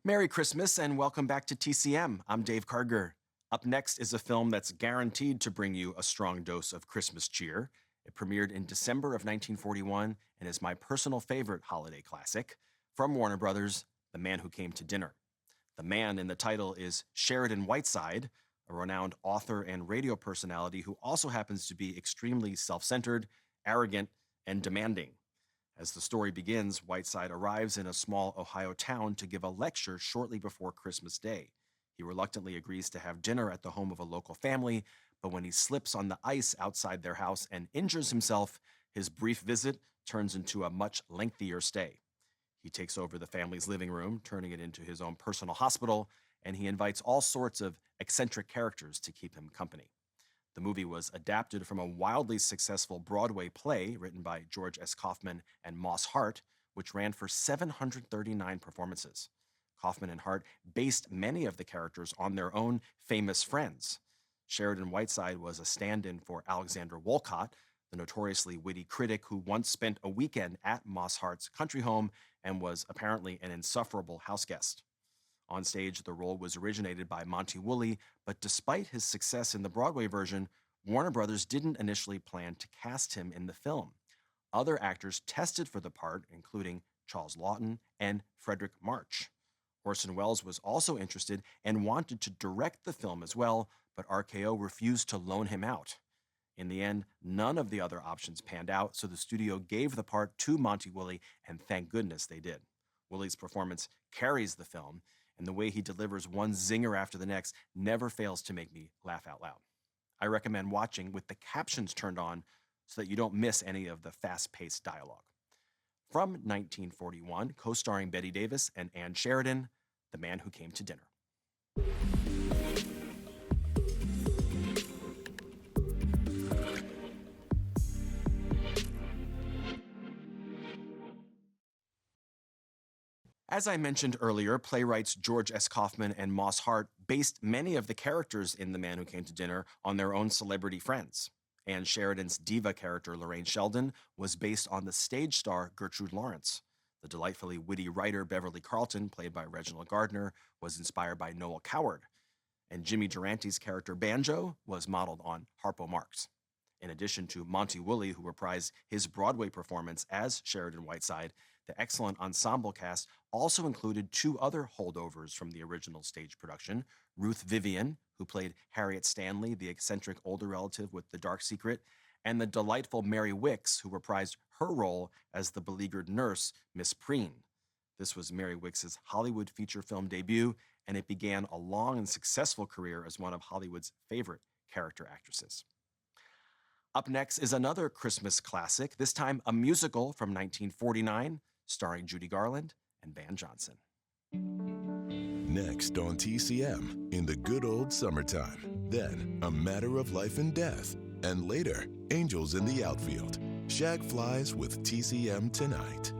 Merry Christmas and welcome back to TCM. I'm Dave Karger. Up next is a film that's guaranteed to bring you a strong dose of Christmas cheer. It premiered in December of 1941 and is my personal favorite holiday classic. From Warner Brothers, The Man Who Came to Dinner. The man in the title is Sheridan Whiteside, a renowned author and radio personality who also happens to be extremely self-centered, arrogant, and demanding. As the story begins, Whiteside arrives in a small Ohio town to give a lecture shortly before Christmas Day. He reluctantly agrees to have dinner at the home of a local family, but when he slips on the ice outside their house and injures himself, his brief visit turns into a much lengthier stay. He takes over the family's living room, turning it into his own personal hospital, and he invites all sorts of eccentric characters to keep him company. The movie was adapted from a wildly successful Broadway play written by George S. Kaufman and Moss Hart, which ran for 739 performances. Kaufman and Hart based many of the characters on their own famous friends. Sheridan Whiteside was a stand-in for Alexander Woollcott, the notoriously witty critic who once spent a weekend at Moss Hart's country home and was apparently an insufferable houseguest. On stage, the role was originated by Monty Woolley, but despite his success in the Broadway version, Warner Brothers didn't initially plan to cast him in the film. Other actors tested for the part, including Charles Laughton and Frederick March. Orson Welles was also interested and wanted to direct the film as well, but RKO refused to loan him out. In the end, none of the other options panned out, so the studio gave the part to Monty Woolley, and thank goodness they did. Woolley's performance carries the film, and the way he delivers one zinger after the next never fails to make me laugh out loud. I recommend watching with the captions turned on so that you don't miss any of the fast-paced dialogue. From 1941, co-starring Bette Davis and Ann Sheridan, The Man Who Came to Dinner. As I mentioned earlier, playwrights George S. Kaufman and Moss Hart based many of the characters in The Man Who Came to Dinner on their own celebrity friends. Ann Sheridan's diva character, Lorraine Sheldon, was based on the stage star Gertrude Lawrence. The delightfully witty writer Beverly Carlton, played by Reginald Gardner, was inspired by Noel Coward. And Jimmy Durante's character Banjo was modeled on Harpo Marx. In addition to Monty Woolley, who reprised his Broadway performance as Sheridan Whiteside, the excellent ensemble cast also included two other holdovers from the original stage production, Ruth Vivian, who played Harriet Stanley, the eccentric older relative with the dark secret, and the delightful Mary Wicks, who reprised her role as the beleaguered nurse, Miss Preen. This was Mary Wicks's Hollywood feature film debut, and it began a long and successful career as one of Hollywood's favorite character actresses. Up next is another Christmas classic, this time a musical from 1949, starring Judy Garland and Van Johnson. Next on TCM, in the good old summertime. Then, A Matter of Life and Death. And later, Angels in the Outfield. Shag flies with TCM tonight.